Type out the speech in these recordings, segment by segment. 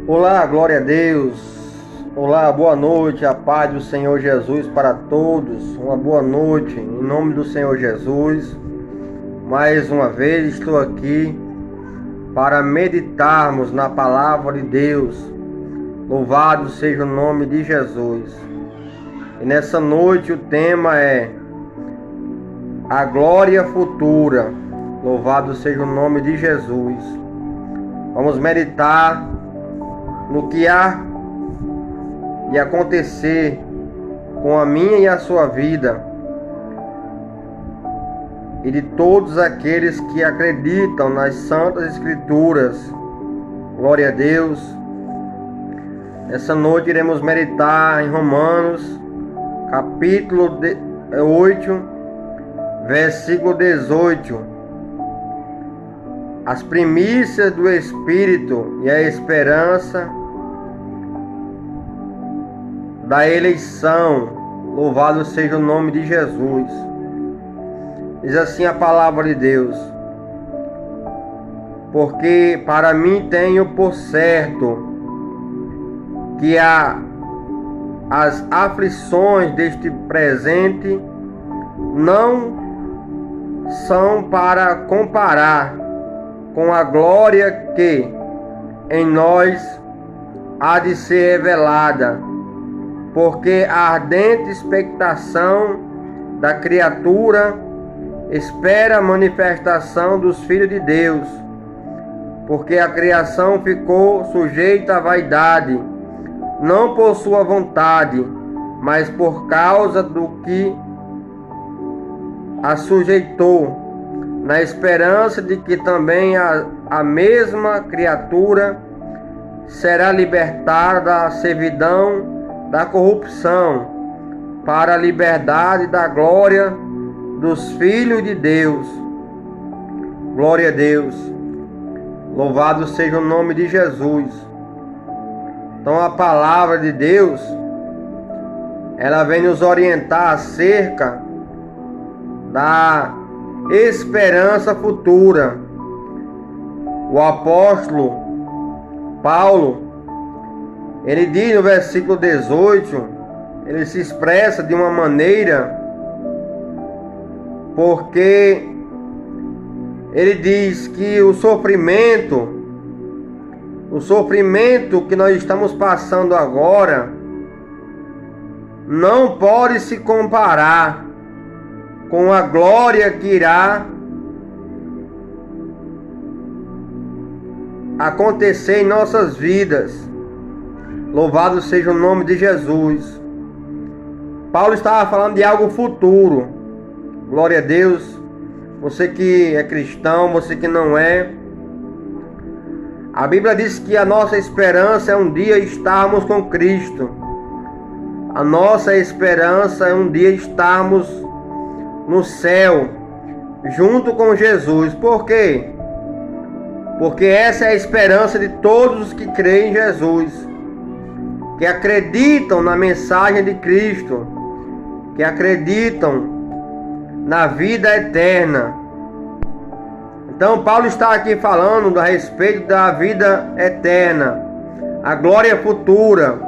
Olá, glória a Deus. Olá, boa noite, a paz do Senhor Jesus para todos. Uma boa noite, em nome do Senhor Jesus. Mais uma vez estou aqui para meditarmos na palavra de Deus. Louvado seja o nome de Jesus. E nessa noite o tema é a glória futura. Louvado seja o nome de Jesus. Vamos meditar no que há de acontecer com a minha e a sua vida e de todos aqueles que acreditam nas Santas Escrituras. Glória a Deus. Essa noite iremos meditar em Romanos, capítulo 8, versículo 18. As primícias do Espírito e a esperança da eleição. Louvado seja o nome de Jesus. Diz assim a palavra de Deus: porque para mim tenho por certo que as aflições deste presente não são para comparar com a glória que em nós há de ser revelada, porque a ardente expectação da criatura espera a manifestação dos filhos de Deus, porque a criação ficou sujeita à vaidade, não por sua vontade, mas por causa do que a sujeitou, na esperança de que também a mesma criatura será libertada da servidão da corrupção para a liberdade da glória dos filhos de Deus. Glória a Deus. Louvado seja o nome de Jesus. Então a palavra de Deus, ela vem nos orientar acerca da esperança futura. O apóstolo Paulo, ele diz no versículo 18, ele se expressa de uma maneira, porque ele diz que o sofrimento que nós estamos passando agora não pode se comparar com a glória que irá acontecer em nossas vidas. Louvado seja o nome de Jesus. Paulo estava falando de algo futuro. Glória a Deus. Você que é cristão, você que não é. A Bíblia diz que a nossa esperança é um dia estarmos com Cristo. A nossa esperança é um dia estarmos no céu, junto com Jesus. Por quê? Porque essa é a esperança de todos os que creem em Jesus, que acreditam na mensagem de Cristo, que acreditam na vida eterna. Então Paulo está aqui falando a respeito da vida eterna, a glória futura,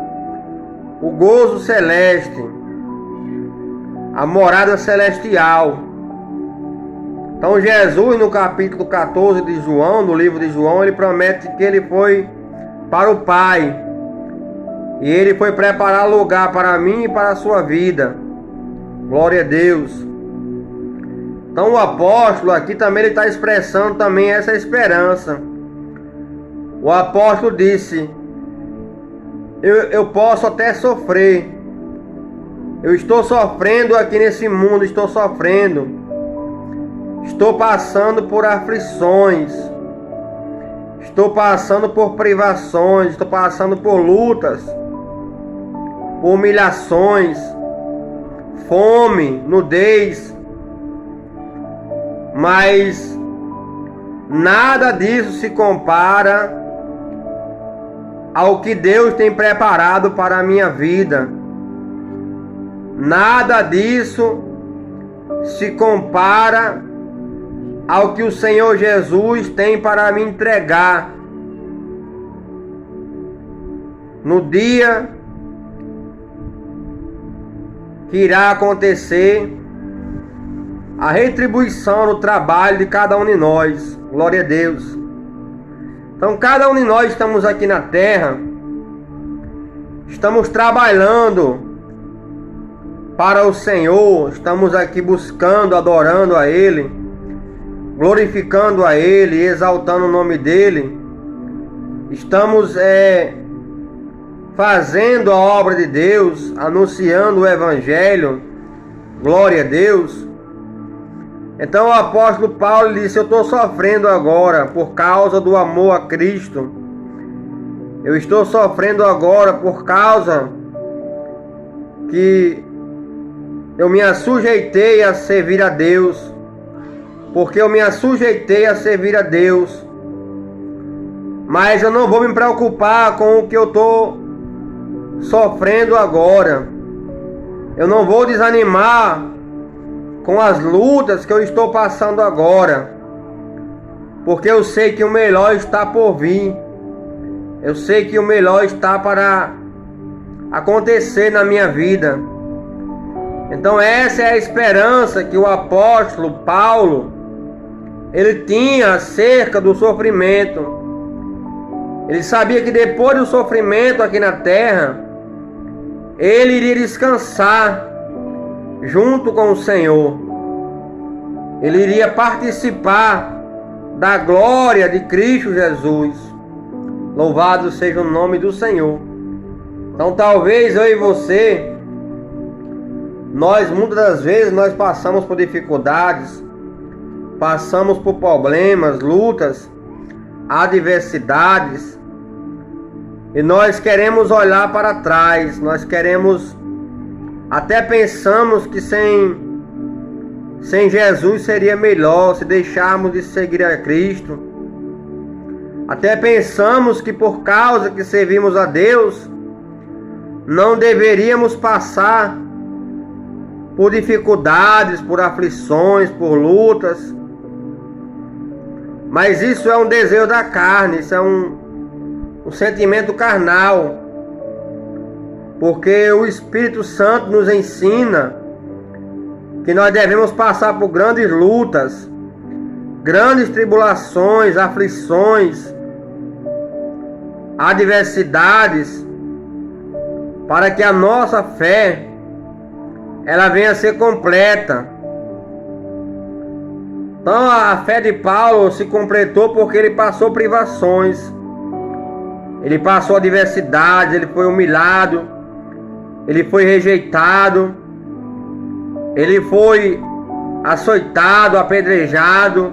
o gozo celeste, a morada celestial. Então Jesus, no capítulo 14 de João, no livro de João, ele promete que ele foi para o Pai, e ele foi preparar lugar para mim e para a sua vida. Glória a Deus. Então o apóstolo aqui também ele está expressando também essa esperança. O apóstolo disse: eu posso até sofrer. Eu estou sofrendo aqui nesse mundo, estou sofrendo. Estou passando por aflições. Estou passando por privações, estou passando por lutas, por humilhações, fome, nudez. Mas nada disso se compara ao que Deus tem preparado para a minha vida. Nada disso se compara ao que o Senhor Jesus tem para me entregar. no dia que irá acontecer a retribuição no trabalho de cada um de nós. Glória a Deus. Então cada um de nós estamos aqui na terra, estamos trabalhando para o Senhor, estamos aqui buscando, adorando a Ele, glorificando a Ele, exaltando o nome dEle. Estamos fazendo a obra de Deus, anunciando o Evangelho. Glória a Deus. Então o apóstolo Paulo disse: eu estou sofrendo agora por causa do amor a Cristo. Eu estou sofrendo agora por causa que eu me assujeitei a servir a Deus. Porque eu me assujeitei a servir a Deus. Mas eu não vou me preocupar com o que eu estou sofrendo agora. Eu não vou desanimar com as lutas que eu estou passando agora, porque eu sei que o melhor está por vir. Eu sei que o melhor está para acontecer na minha vida. Então essa é a esperança que o apóstolo Paulo ele tinha acerca do sofrimento. Ele sabia que depois do sofrimento aqui na terra, ele iria descansar junto com o Senhor. Ele iria participar da glória de Cristo Jesus. Louvado seja o nome do Senhor. Então talvez eu e você, muitas das vezes nós passamos por dificuldades, passamos por problemas, lutas, adversidades, e nós queremos olhar para trás, nós queremos, até pensamos que sem Jesus seria melhor, se deixarmos de seguir a Cristo. Até pensamos que por causa que servimos a Deus, não deveríamos passar por dificuldades, por aflições, por lutas. Mas isso é um desejo da carne, isso é um sentimento carnal. Porque o Espírito Santo nos ensina que nós devemos passar por grandes lutas, grandes tribulações, aflições, adversidades, para que a nossa fé ela venha a ser completa. Então a fé de Paulo se completou porque ele passou privações, ele passou adversidades, ele foi humilhado, ele foi rejeitado, ele foi açoitado, apedrejado.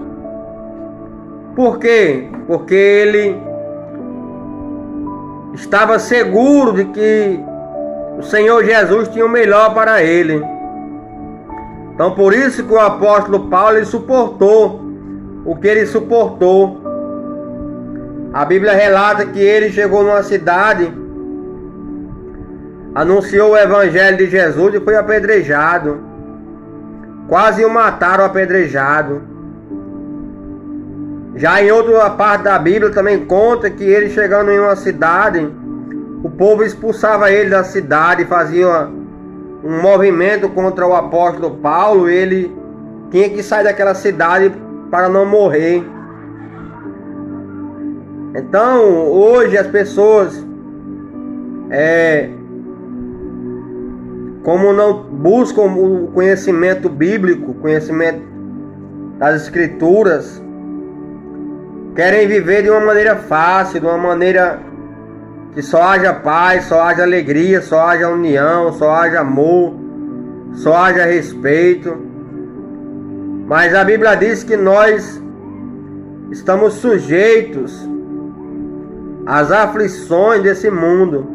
Por quê? Porque ele estava seguro de que o Senhor Jesus tinha o melhor para ele. Então por isso que o apóstolo Paulo ele suportou o que ele suportou. A Bíblia relata que ele chegou numa cidade, anunciou o Evangelho de Jesus e foi apedrejado. Quase o mataram apedrejado. Já em outra parte da Bíblia também conta que ele chegando em uma cidade, o povo expulsava ele da cidade, fazia um movimento contra o apóstolo Paulo. Ele tinha que sair daquela cidade para não morrer. Então hoje as pessoas como não buscam o conhecimento bíblico, conhecimento das escrituras, querem viver de uma maneira fácil, de uma maneira que só haja paz, só haja alegria, só haja união, só haja amor, só haja respeito. Mas a Bíblia diz que nós estamos sujeitos às aflições desse mundo.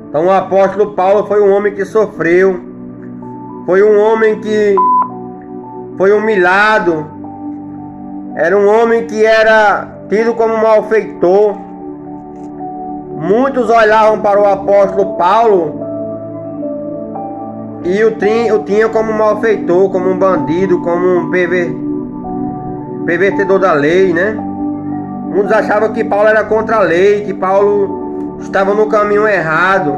Então o apóstolo Paulo foi um homem que sofreu, foi um homem que foi humilhado, era um homem que era tido como malfeitor. Muitos olhavam para o apóstolo Paulo e o tinham como malfeitor, como um bandido, como um pervertedor da lei, né? Muitos achavam que Paulo era contra a lei, que Paulo estavam no caminho errado.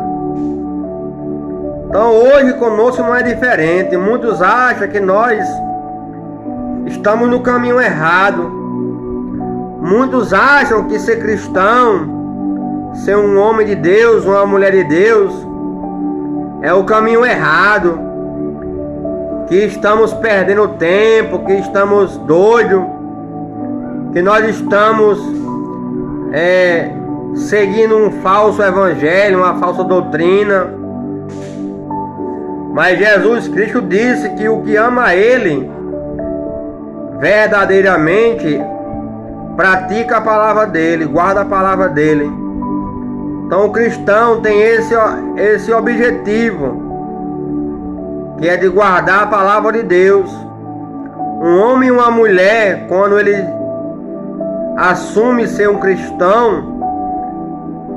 Então hoje conosco não é diferente. Muitos acham que nós estamos no caminho errado. Muitos acham que ser cristão, ser um homem de Deus, uma mulher de Deus, é o caminho errado, que estamos perdendo tempo, que estamos doidos, que nós estamos seguindo um falso evangelho, uma falsa doutrina. Mas Jesus Cristo disse que o que ama Ele verdadeiramente pratica a palavra dele, guarda a palavra dele. Então o cristão tem esse objetivo, que é de guardar a palavra de Deus. Um homem e uma mulher, quando ele assume ser um cristão,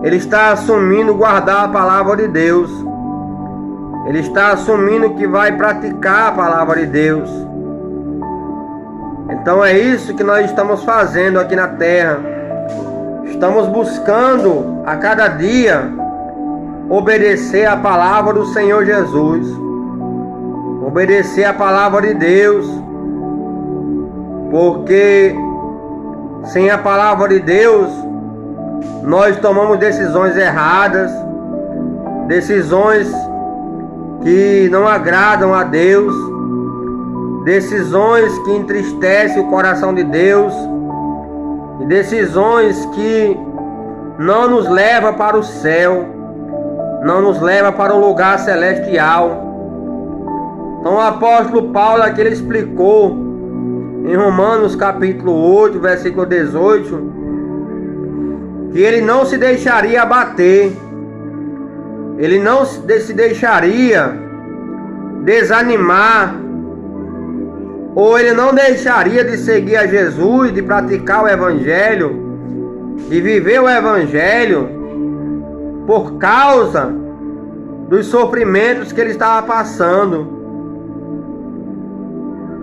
ele está assumindo guardar a palavra de Deus. Ele está assumindo que vai praticar a palavra de Deus. Então é isso que nós estamos fazendo aqui na terra. Estamos buscando a cada dia obedecer a palavra do Senhor Jesus, obedecer a palavra de Deus, porque sem a palavra de Deus nós tomamos decisões erradas, decisões que não agradam a Deus, decisões que entristecem o coração de Deus, e decisões que não nos levam para o céu, não nos levam para o lugar celestial. Então o apóstolo Paulo aqui ele explicou em Romanos capítulo 8, versículo 18, que ele não se deixaria abater, ele não se deixaria desanimar, ou ele não deixaria de seguir a Jesus, de praticar o evangelho, de viver o evangelho, por causa dos sofrimentos que ele estava passando.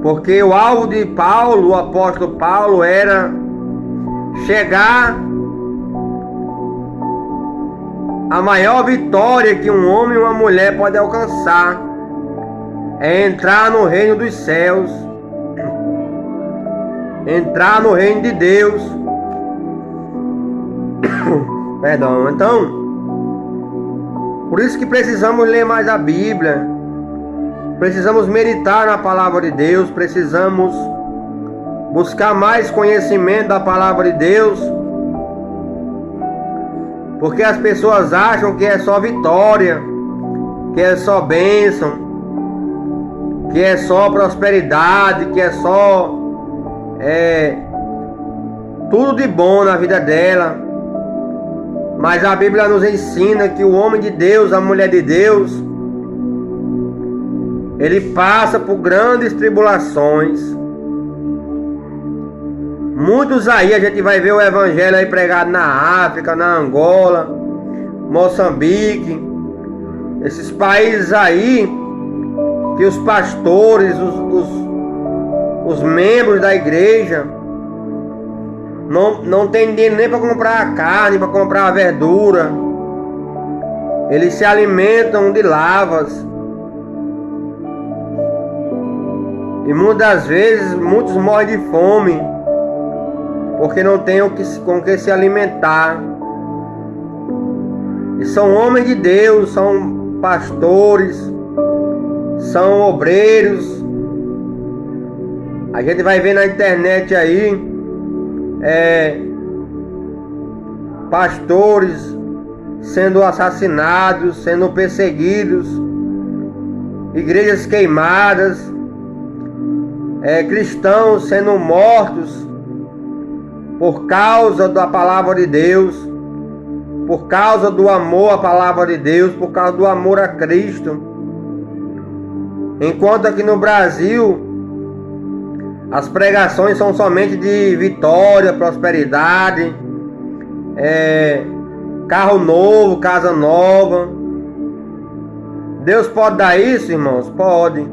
Porque o alvo de Paulo, o apóstolo Paulo, era chegar à maior vitória que um homem e uma mulher podem alcançar, é entrar no reino dos céus, entrar no reino de Deus. Perdão. Então, por isso que precisamos ler mais a Bíblia, precisamos meditar na palavra de Deus, precisamos buscar mais conhecimento da palavra de Deus, porque as pessoas acham que é só vitória, que é só bênção, que é só prosperidade, que é só tudo de bom na vida dela. Mas a Bíblia nos ensina que o homem de Deus, a mulher de Deus, ele passa por grandes tribulações. Muitos aí, a gente vai ver o evangelho aí pregado na África, na Angola, Moçambique, esses países aí, que os pastores, os membros da igreja não tem dinheiro nem para comprar a carne, para comprar a verdura. Eles se alimentam de lavas. E muitas vezes muitos morrem de fome, porque não tem com o que se alimentar. E são homens de Deus, são pastores, são obreiros. A gente vai ver na internet aí pastores sendo assassinados, sendo perseguidos, igrejas queimadas, cristãos sendo mortos por causa da palavra de Deus, por causa do amor à palavra de Deus, por causa do amor a Cristo. Enquanto aqui no Brasil as pregações são somente de vitória, prosperidade, carro novo, casa nova. Deus pode dar isso, irmãos? Pode.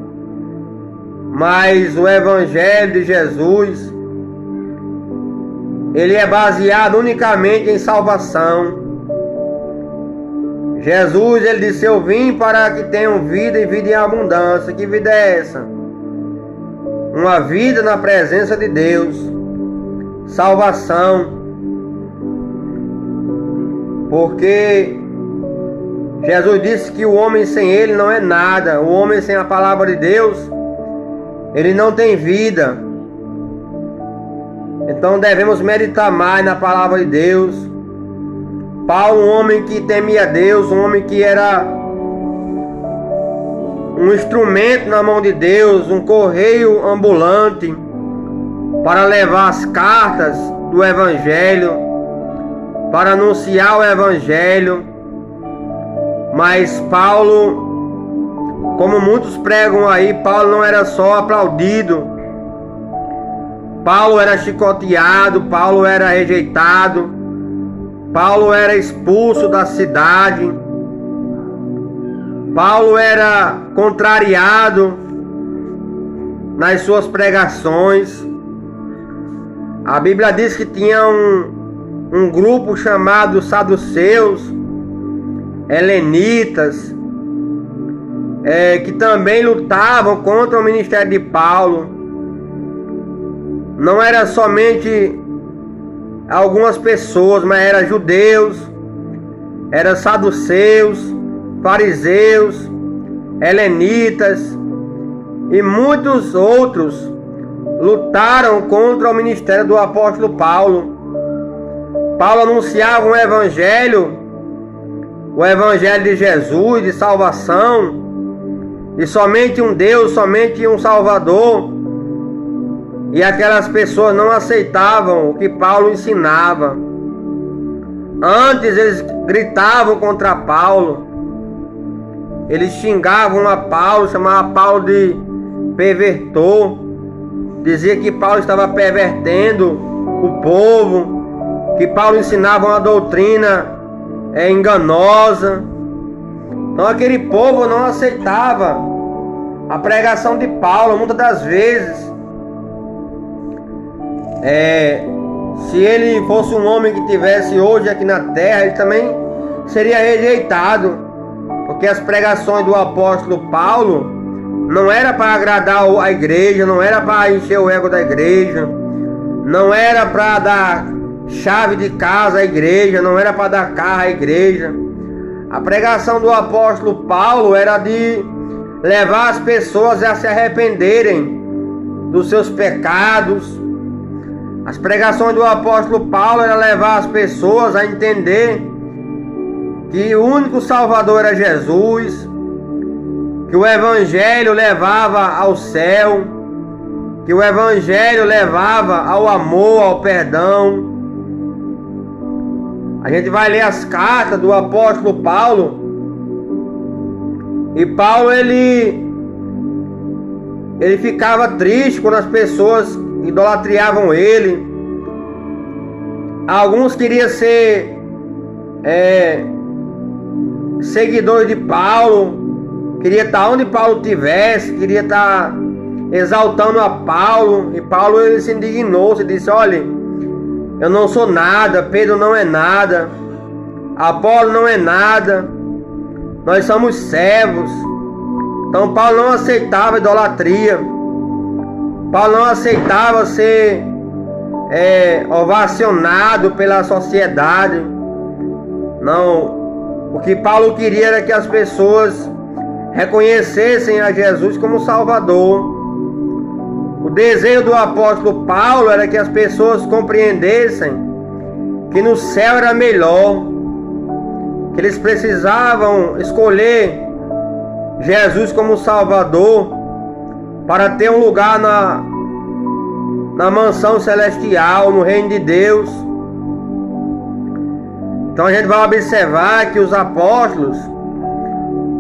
Mas o Evangelho de Jesus, ele é baseado unicamente em salvação. Jesus, ele disse: eu vim para que tenham vida e vida em abundância. Que vida é essa? Uma vida na presença de Deus, salvação. Porque Jesus disse que o homem sem ele não é nada. O homem sem a palavra de Deus, ele não tem vida. Então devemos meditar mais na palavra de Deus. Paulo, um homem que temia Deus, um homem que era um instrumento na mão de Deus, um correio ambulante para levar as cartas do Evangelho, para anunciar o Evangelho. Mas Paulo, como muitos pregam aí, Paulo não era só aplaudido. Paulo era chicoteado, Paulo era rejeitado, Paulo era expulso da cidade, Paulo era contrariado nas suas pregações. A Bíblia diz que tinha um grupo chamado saduceus, helenitas, que também lutavam contra o ministério de Paulo. Não era somente algumas pessoas, mas eram judeus, eram saduceus, fariseus, helenitas e muitos outros lutaram contra o ministério do apóstolo Paulo. Paulo anunciava o evangelho de Jesus, de salvação, e somente um Deus, somente um Salvador. E aquelas pessoas não aceitavam o que Paulo ensinava. Antes eles gritavam contra Paulo, eles xingavam a Paulo, chamavam Paulo de pervertor, dizia que Paulo estava pervertendo o povo, que Paulo ensinava uma doutrina enganosa. Então aquele povo não aceitava a pregação de Paulo. Muitas das vezes, se ele fosse um homem que tivesse hoje aqui na terra, ele também seria rejeitado, porque as pregações do apóstolo Paulo não era para agradar a igreja, não era para encher o ego da igreja, não era para dar chave de casa à igreja, não era para dar carro à igreja. A pregação do apóstolo Paulo era de levar as pessoas a se arrependerem dos seus pecados. As pregações do apóstolo Paulo era levar as pessoas a entender que o único Salvador era Jesus, que o Evangelho levava ao céu, que o Evangelho levava ao amor, ao perdão. A gente vai ler as cartas do apóstolo Paulo, e Paulo ele ficava triste quando as pessoas idolatriavam ele. Alguns queriam ser seguidores de Paulo, queria estar onde Paulo estivesse, queria estar exaltando a Paulo. E Paulo ele se indignou, se disse: olha, eu não sou nada, Pedro não é nada, Apolo não é nada, nós somos servos. Então Paulo não aceitava idolatria, Paulo não aceitava ser ovacionado pela sociedade. Não, o que Paulo queria era que as pessoas reconhecessem a Jesus como Salvador. O desejo do apóstolo Paulo era que as pessoas compreendessem que no céu era melhor, que eles precisavam escolher Jesus como Salvador para ter um lugar na mansão celestial, no reino de Deus. Então a gente vai observar que os apóstolos,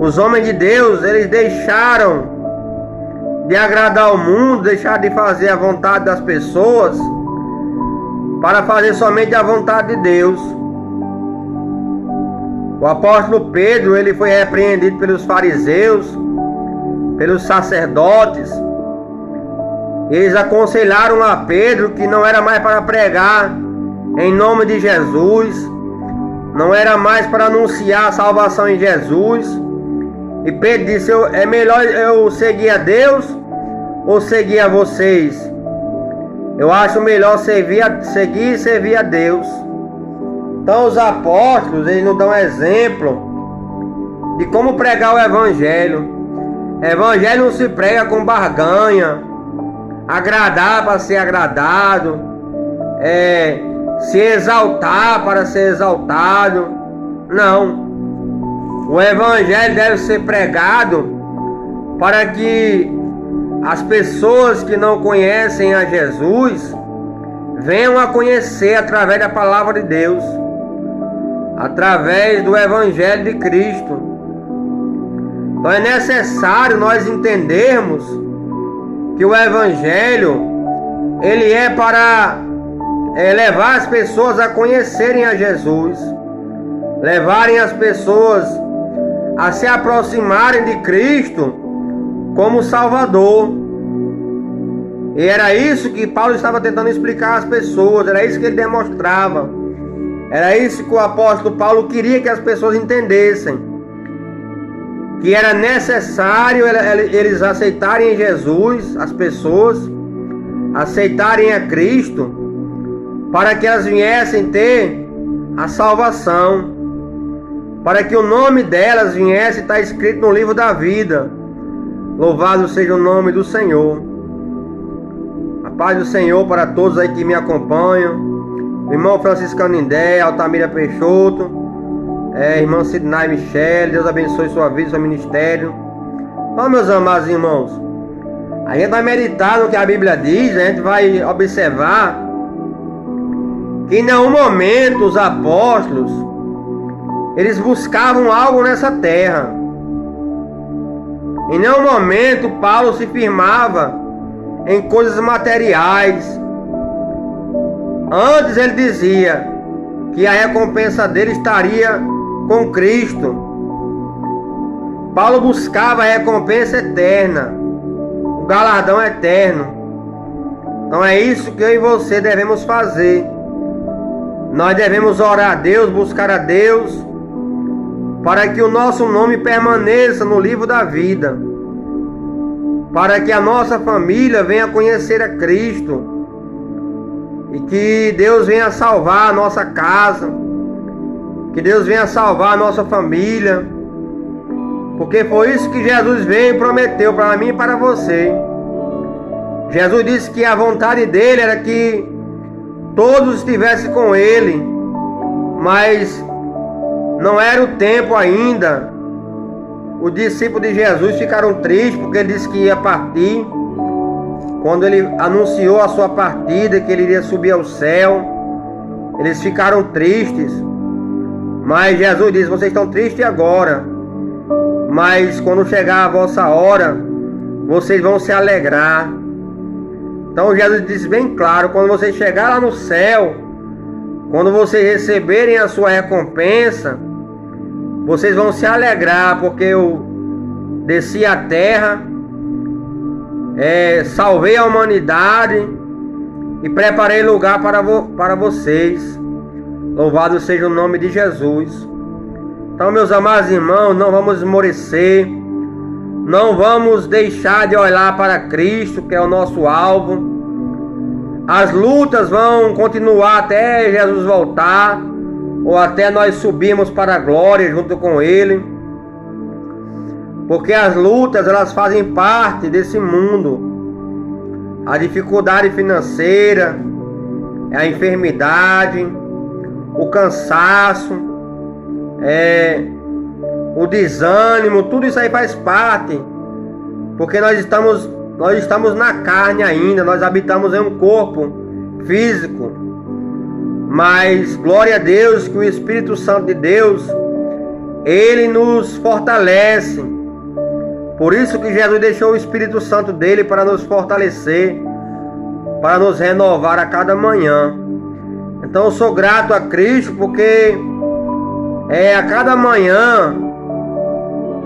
os homens de Deus, eles deixaram de agradar o mundo, deixaram de fazer a vontade das pessoas para fazer somente a vontade de Deus. O apóstolo Pedro, ele foi repreendido pelos fariseus, pelos sacerdotes. Eles aconselharam a Pedro que não era mais para pregar em nome de Jesus, não era mais para anunciar a salvação em Jesus. E Pedro disse: é melhor eu seguir a Deus ou seguir a vocês? Eu acho melhor seguir e servir a Deus. Então os apóstolos, eles nos dão exemplo de como pregar o Evangelho. Evangelho não se prega com barganha, agradar para ser agradado, se exaltar para ser exaltado. Não. O Evangelho deve ser pregado para que as pessoas que não conhecem a Jesus venham a conhecer através da palavra de Deus, através do Evangelho de Cristo. Então é necessário nós entendermos que o Evangelho, ele é para levar as pessoas a conhecerem a Jesus, levarem as pessoas a se aproximarem de Cristo como Salvador. E era isso que Paulo estava tentando explicar às pessoas, era isso que ele demonstrava, era isso que o apóstolo Paulo queria que as pessoas entendessem, que era necessário eles aceitarem Jesus, as pessoas aceitarem a Cristo, para que elas viessem ter a salvação, para que o nome delas viesse estar escrito no livro da vida. Louvado seja o nome do Senhor. A paz do Senhor para todos aí que me acompanham. Irmão Francisco Canindé, Altamira Peixoto, irmão Sidney Michele, Deus abençoe sua vida, seu ministério. Então, meus amados irmãos, a gente vai meditar no que a Bíblia diz, a gente vai observar que em nenhum momento os apóstolos, eles buscavam algo nessa terra. Em nenhum momento Paulo se firmava em coisas materiais. Antes ele dizia que a recompensa dele estaria com Cristo. Paulo buscava a recompensa eterna, o galardão eterno. Então é isso que eu e você devemos fazer. Nós devemos orar a Deus, buscar a Deus, para que o nosso nome permaneça no livro da vida, para que a nossa família venha conhecer a Cristo, e que Deus venha salvar a nossa casa, que Deus venha salvar a nossa família, porque foi isso que Jesus veio e prometeu para mim e para você. Jesus disse que a vontade dele era que todos estivessem com ele, mas não era o tempo ainda. Os discípulos de Jesus ficaram tristes porque ele disse que ia partir. Quando ele anunciou a sua partida, que ele iria subir ao céu, eles ficaram tristes. Mas Jesus disse: vocês estão tristes agora, mas quando chegar a vossa hora, vocês vão se alegrar. Então Jesus disse bem claro: quando vocês chegarem lá no céu, quando vocês receberem a sua recompensa, vocês vão se alegrar, porque eu desci à terra, salvei a humanidade e preparei lugar para vocês. Louvado seja o nome de Jesus. Então, meus amados irmãos, não vamos esmorecer, não vamos deixar de olhar para Cristo, que é o nosso alvo. As lutas vão continuar até Jesus voltar, ou até nós subirmos para a glória junto com Ele, porque as lutas, elas fazem parte desse mundo. A dificuldade financeira, a enfermidade, o cansaço, o desânimo, tudo isso aí faz parte, porque nós estamos na carne ainda, nós habitamos em um corpo físico. Mas glória a Deus que o Espírito Santo de Deus, ele nos fortalece. Por isso que Jesus deixou o Espírito Santo dele para nos fortalecer, para nos renovar a cada manhã. Então eu sou grato a Cristo, porque a cada manhã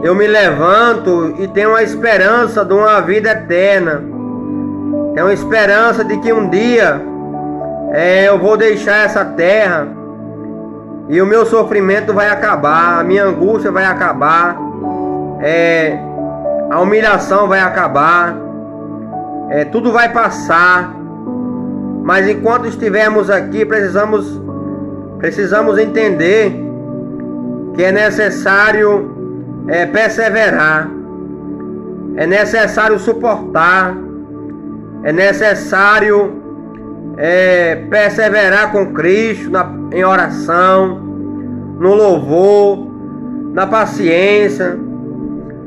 eu me levanto e tenho a esperança de uma vida eterna. Tenho a esperança de que um dia eu vou deixar essa terra e o meu sofrimento vai acabar, a minha angústia vai acabar, a humilhação vai acabar, tudo vai passar. Mas enquanto estivermos aqui, precisamos entender que é necessário perseverar, é necessário suportar, é necessário perseverar com Cristo em oração, no louvor, na paciência.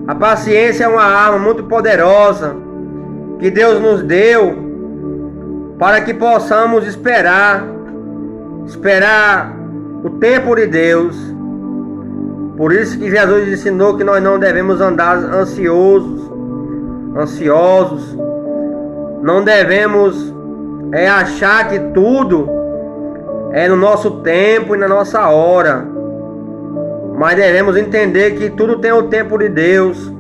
A paciência é uma arma muito poderosa que Deus nos deu para que possamos esperar o tempo de Deus. Por isso que Jesus ensinou que nós não devemos andar ansiosos, não devemos achar que tudo é no nosso tempo e na nossa hora, mas devemos entender que tudo tem o tempo de Deus.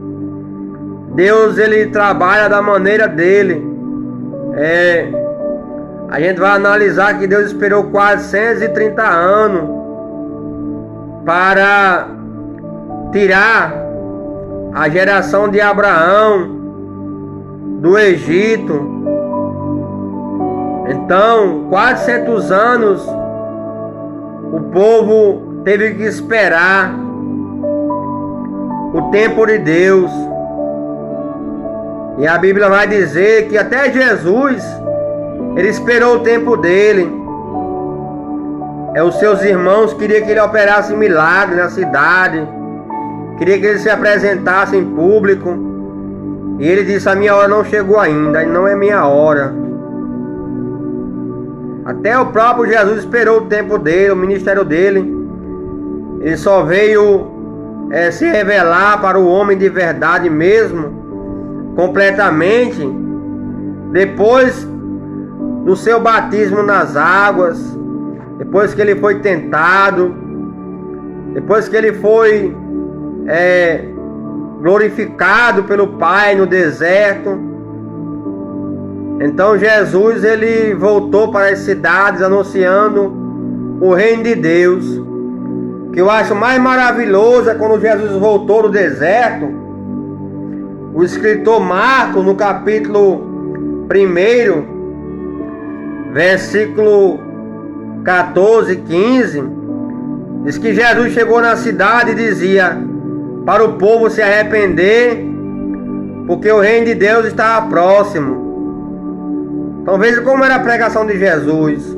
Deus, ele trabalha da maneira dele. A gente vai analisar que Deus esperou quase 130 anos para tirar a geração de Abraão do Egito. Então, quase 100 anos o povo teve que esperar o tempo de Deus. E a Bíblia vai dizer que até Jesus, ele esperou o tempo dele. Os seus irmãos queriam que ele operasse milagre na cidade, queria que ele se apresentasse em público, e ele disse: a minha hora não chegou ainda, não é minha hora. Até o próprio Jesus esperou o tempo dele, o ministério dele. Ele só veio se revelar para o homem de verdade mesmo, completamente, depois do seu batismo nas águas, depois que ele foi tentado, depois que ele foi glorificado pelo Pai no deserto. Então Jesus, ele voltou para as cidades anunciando o reino de Deus. O que eu acho mais maravilhoso é quando Jesus voltou do deserto, o escritor Marcos, no capítulo 1, versículo 14 e 15, diz que Jesus chegou na cidade e dizia para o povo se arrepender, porque o reino de Deus estava próximo. Então veja como era a pregação de Jesus.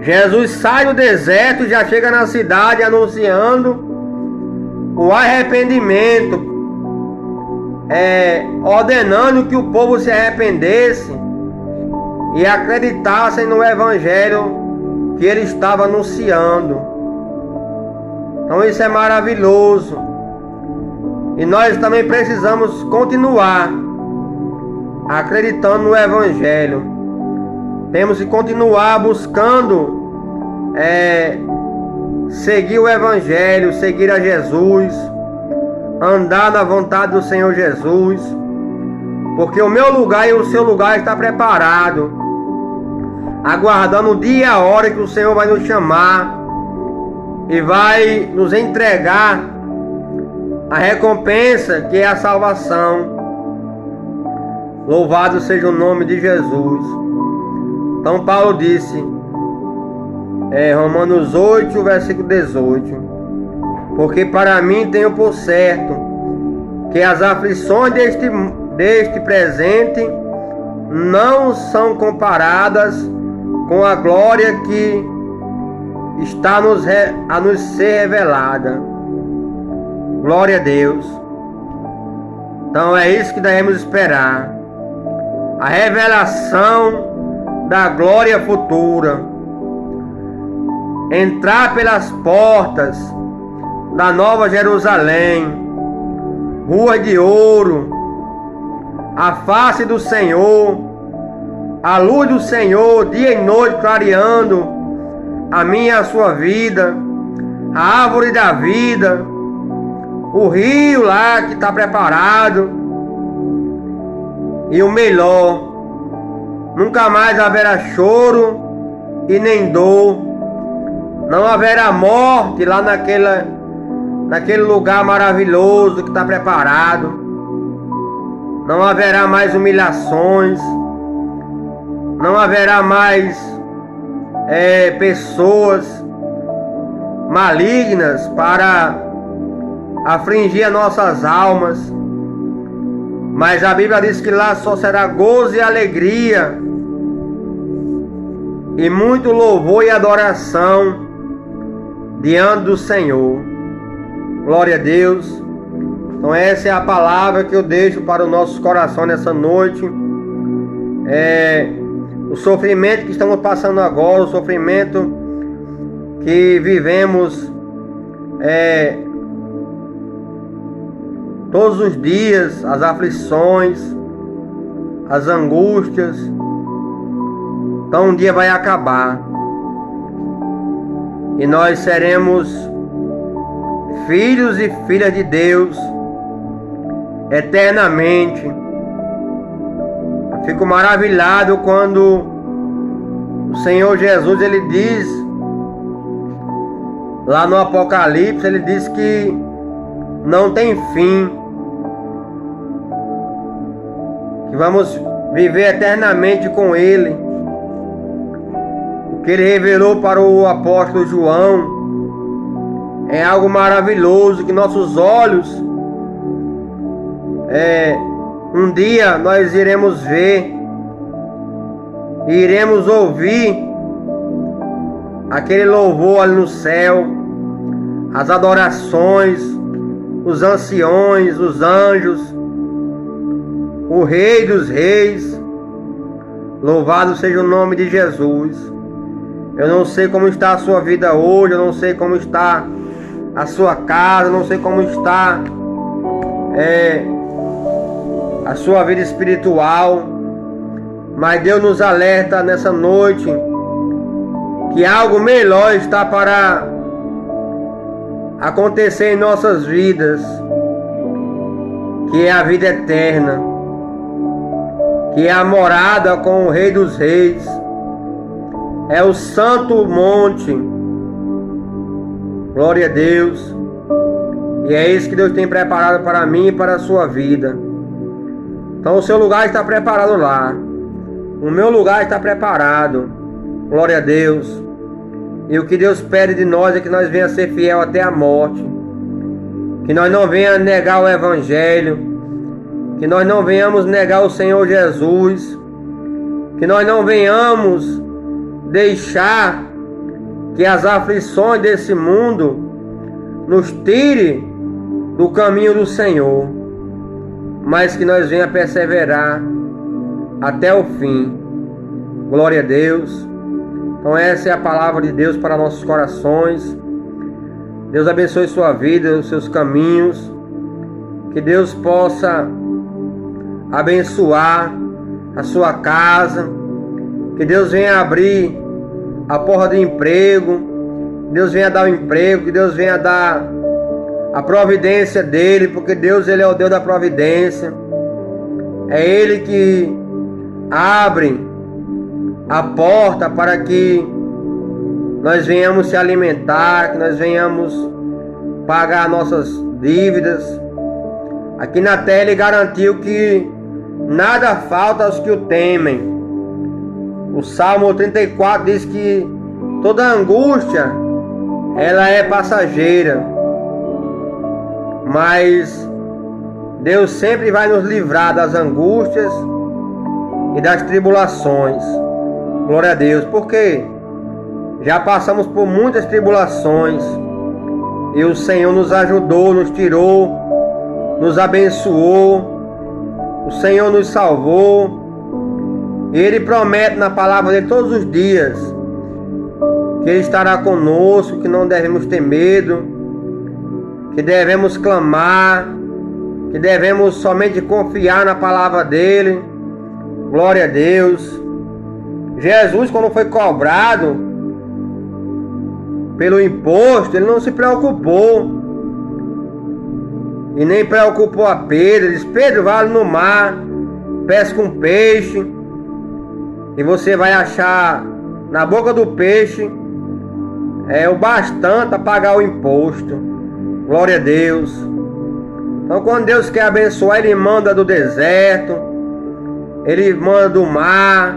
Jesus sai do deserto e já chega na cidade anunciando o arrependimento, ordenando que o povo se arrependesse e acreditassem no evangelho que ele estava anunciando. Então isso é maravilhoso. E nós também precisamos continuar acreditando no evangelho. Temos que continuar buscando seguir o evangelho, seguir a Jesus, andar na vontade do Senhor Jesus, porque o meu lugar e o seu lugar está preparado, aguardando o dia e a hora que o Senhor vai nos chamar e vai nos entregar a recompensa, que é a salvação. Louvado seja o nome de Jesus. Então Paulo disse, Romanos 8, versículo 18: porque para mim tenho por certo que as aflições deste presente não são comparadas com a glória que está a nos ser revelada. Glória a Deus. Então é isso que devemos esperar, a revelação da glória futura, entrar pelas portas da Nova Jerusalém, rua de ouro, a face do Senhor, a luz do Senhor dia e noite clareando a minha e a sua vida, a árvore da vida, o rio lá que está preparado, e o melhor, nunca mais haverá choro e nem dor, Não haverá morte lá naquele lugar maravilhoso que está preparado. Não haverá mais humilhações. Não haverá mais pessoas malignas para afligir as nossas almas. Mas a Bíblia diz que lá só será gozo e alegria, e muito louvor e adoração diante do Senhor. Glória a Deus. Então essa é a palavra que eu deixo para o nosso coração nessa noite. O sofrimento que estamos passando agora, o sofrimento que vivemos todos os dias, as aflições, as angústias. Então um dia vai acabar e nós seremos filhos e filhas de Deus eternamente. Eu fico maravilhado quando o Senhor Jesus, ele diz lá no Apocalipse, ele diz que não tem fim, que vamos viver eternamente com Ele. O que Ele revelou para o apóstolo João é algo maravilhoso, que nossos olhos um dia nós iremos ver e iremos ouvir aquele louvor ali no céu, as adorações, os anciões, os anjos, o Rei dos Reis. Louvado seja o nome de Jesus. Eu não sei como está a sua vida hoje, eu não sei como está a sua casa, eu não sei como está a sua vida espiritual, mas Deus nos alerta nessa noite que algo melhor está para acontecer em nossas vidas, que é a vida eterna, que é a morada com o Rei dos Reis, é o santo monte. Glória a Deus. E é isso que Deus tem preparado para mim e para a sua vida. Então o seu lugar está preparado lá, o meu lugar está preparado. Glória a Deus. E o que Deus pede de nós é que nós venhamos ser fiel até a morte, que nós não venhamos negar o Evangelho, que nós não venhamos negar o Senhor Jesus, que nós não venhamos deixar que as aflições desse mundo nos tire do caminho do Senhor, mas que nós venhamos perseverar até o fim. Glória a Deus. Então essa é a palavra de Deus para nossos corações. Deus abençoe sua vida, os seus caminhos. Que Deus possa abençoar a sua casa. Que Deus venha abrir a porta de emprego. Que Deus venha dar o emprego. Que Deus venha dar a providência dele, porque Deus, ele é o Deus da providência. É Ele que abre a porta para que nós venhamos se alimentar, que nós venhamos pagar nossas dívidas. Aqui na terra Ele garantiu que nada falta aos que o temem. O Salmo 34 diz que toda angústia ela é passageira, mas Deus sempre vai nos livrar das angústias e das tribulações. Glória a Deus, porque já passamos por muitas tribulações e o Senhor nos ajudou, nos tirou, nos abençoou, o Senhor nos salvou. E Ele promete na palavra dele todos os dias que Ele estará conosco, que não devemos ter medo, que devemos clamar, que devemos somente confiar na palavra dele. Glória a Deus. Jesus, quando foi cobrado pelo imposto, ele não se preocupou e nem preocupou a Pedro. Ele disse: Pedro, vai no mar, pesca um peixe e você vai achar na boca do peixe o bastante a pagar o imposto. Glória a Deus. Então quando Deus quer abençoar, Ele manda do deserto, Ele manda do mar,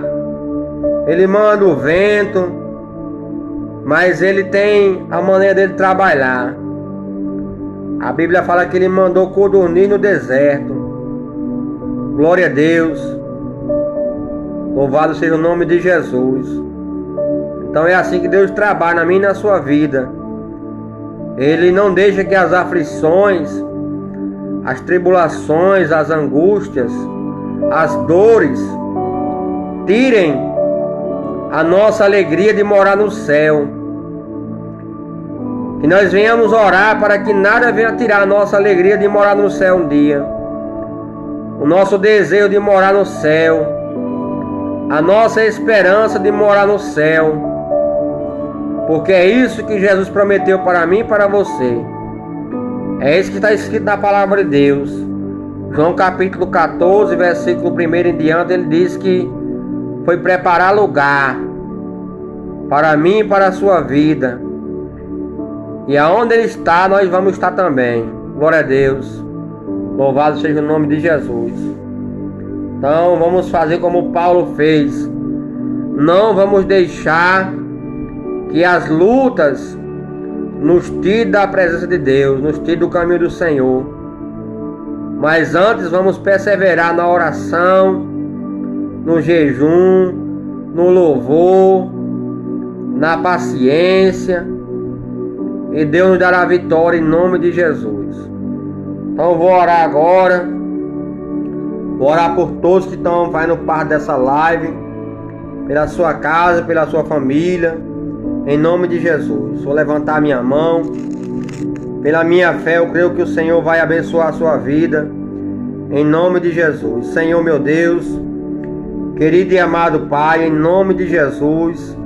Ele manda do vento, mas Ele tem a maneira dele trabalhar. A Bíblia fala que Ele mandou codorniz no deserto. Glória a Deus. Louvado seja o nome de Jesus. Então é assim que Deus trabalha na minha e na sua vida. Ele não deixa que as aflições, as tribulações, as angústias, as dores tirem a nossa alegria de morar no céu. Que nós venhamos orar para que nada venha tirar a nossa alegria de morar no céu um dia. O nosso desejo de morar no céu, a nossa esperança de morar no céu, porque é isso que Jesus prometeu para mim e para você. É isso que está escrito na palavra de Deus. João capítulo 14, versículo 1 em diante, ele diz que foi preparar lugar para mim e para a sua vida. E aonde Ele está, nós vamos estar também. Glória a Deus. Louvado seja o nome de Jesus. Então vamos fazer como Paulo fez. Não vamos deixar que as lutas nos tirem da presença de Deus, nos tirem do caminho do Senhor. Mas antes vamos perseverar na oração, no jejum, no louvor, na paciência, e Deus nos dará a vitória em nome de Jesus. Então eu vou orar agora. Vou orar por todos que estão fazendo parte dessa live, pela sua casa, pela sua família, em nome de Jesus. Vou levantar minha mão. Pela minha fé eu creio que o Senhor vai abençoar a sua vida, em nome de Jesus. Senhor meu Deus, querido e amado Pai, em nome de Jesus,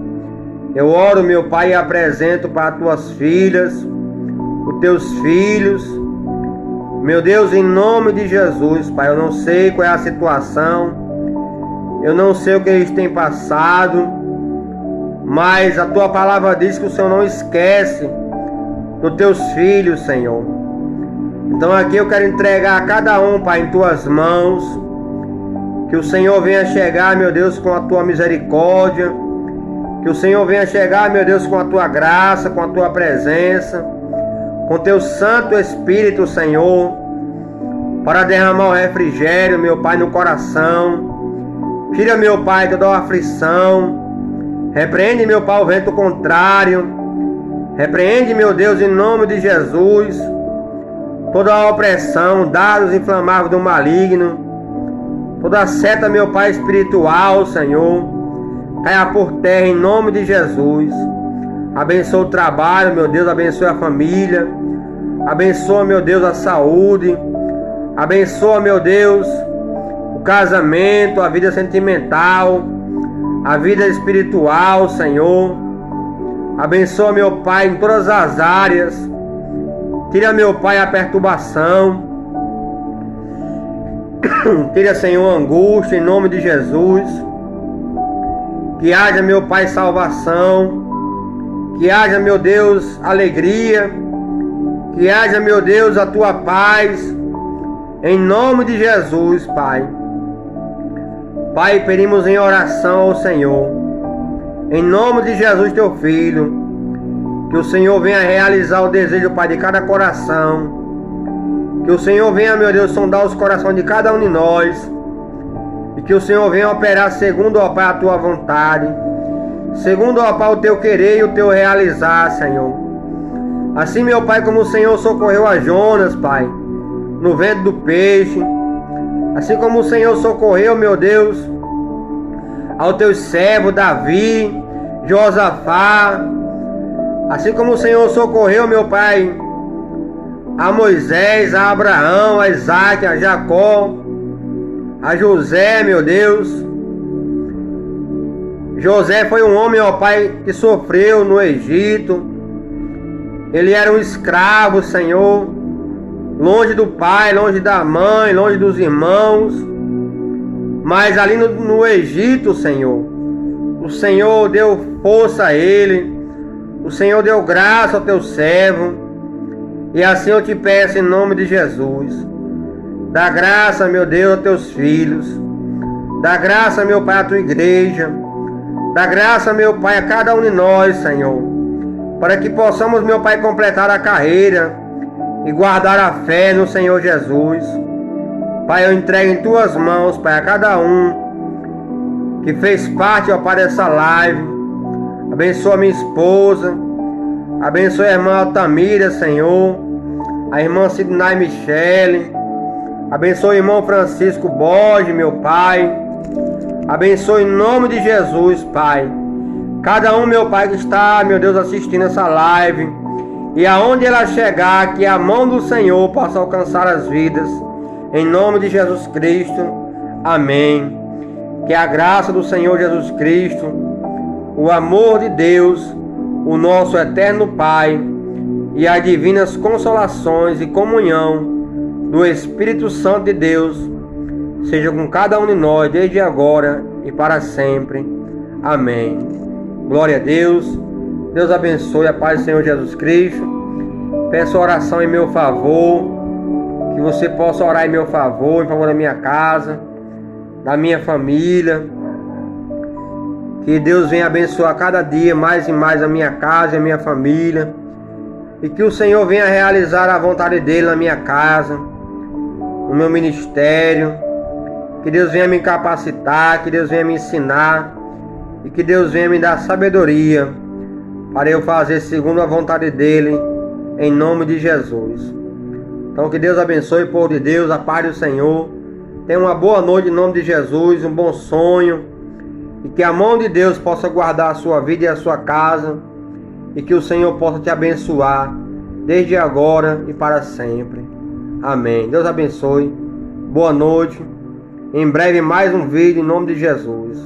eu oro, meu Pai, e apresento para as tuas filhas, os teus filhos. Meu Deus, em nome de Jesus, Pai, eu não sei qual é a situação, eu não sei o que eles têm passado, mas a tua palavra diz que o Senhor não esquece dos teus filhos, Senhor. Então aqui eu quero entregar a cada um, Pai, em tuas mãos, que o Senhor venha chegar, meu Deus, com a tua misericórdia, que o Senhor venha chegar, meu Deus, com a tua graça, com a tua presença, com teu Santo Espírito, Senhor, para derramar o refrigério, meu Pai, no coração. Tira, meu Pai, toda a aflição. Repreende, meu Pai, o vento contrário. Repreende, meu Deus, em nome de Jesus, toda a opressão, dados inflamáveis do maligno, toda a seta, meu Pai, espiritual, Senhor, caia por terra em nome de Jesus. Abençoa o trabalho, meu Deus, abençoa a família, abençoa, meu Deus, a saúde, abençoa, meu Deus, o casamento, a vida sentimental, a vida espiritual, Senhor. Abençoa, meu Pai, em todas as áreas. Tira, meu Pai, a perturbação. Tira, Senhor, a angústia, em nome de Jesus. Que haja, meu Pai, salvação. Que haja, meu Deus, alegria. Que haja, meu Deus, a tua paz. Em nome de Jesus, Pai. Pai, pedimos em oração ao Senhor. Em nome de Jesus, teu Filho. Que o Senhor venha realizar o desejo, Pai, de cada coração. Que o Senhor venha, meu Deus, sondar os corações de cada um de nós. E que o Senhor venha operar segundo, ó Pai, a tua vontade. Segundo, ó Pai, o teu querer e o teu realizar, Senhor. Assim, meu Pai, como o Senhor socorreu a Jonas, Pai, no ventre do peixe. Assim como o Senhor socorreu, meu Deus, ao teu servo Davi, Josafá. Assim como o Senhor socorreu, meu Pai, a Moisés, a Abraão, a Isaac, a Jacó, a José, meu Deus. José foi um homem, ó Pai, que sofreu no Egito. Ele era um escravo, Senhor, longe do pai, longe da mãe, longe dos irmãos. Mas ali no Egito, Senhor, o Senhor deu força a ele. O O Senhor deu graça ao teu servo, e assim eu te peço em nome de Jesus. Dá graça, meu Deus, aos teus filhos. Dá graça, meu Pai, à tua igreja. Dá graça, meu Pai, a cada um de nós, Senhor, para que possamos, meu Pai, completar a carreira e guardar a fé no Senhor Jesus. Pai, eu entrego em tuas mãos, Pai, a cada um que fez parte, ó Pai, dessa live. Abençoa a minha esposa, abençoa a irmã Altamira, Senhor, a irmã Sidney Michele, abençoa o irmão Francisco Borges, meu Pai. Abençoa em nome de Jesus, Pai, cada um, meu Pai, que está, meu Deus, assistindo essa live, e aonde ela chegar, que a mão do Senhor possa alcançar as vidas, em nome de Jesus Cristo, amém. Que a graça do Senhor Jesus Cristo, o amor de Deus, o nosso eterno Pai, e as divinas consolações e comunhão do Espírito Santo de Deus, seja com cada um de nós, desde agora e para sempre. Amém. Glória a Deus. Deus abençoe, a paz do Senhor Jesus Cristo. Peço oração em meu favor, que você possa orar em meu favor, em favor da minha casa, da minha família. Que Deus venha abençoar cada dia mais e mais a minha casa e a minha família. E que o Senhor venha realizar a vontade dEle na minha casa, no meu ministério. Que Deus venha me capacitar, que Deus venha me ensinar, e que Deus venha me dar sabedoria para eu fazer segundo a vontade dEle, em nome de Jesus. Então que Deus abençoe o povo de Deus, a paz do Senhor. Tenha uma boa noite em nome de Jesus, um bom sonho, e que a mão de Deus possa guardar a sua vida e a sua casa, e que o Senhor possa te abençoar desde agora e para sempre. Amém. Deus abençoe. Boa noite. Em breve mais um vídeo em nome de Jesus.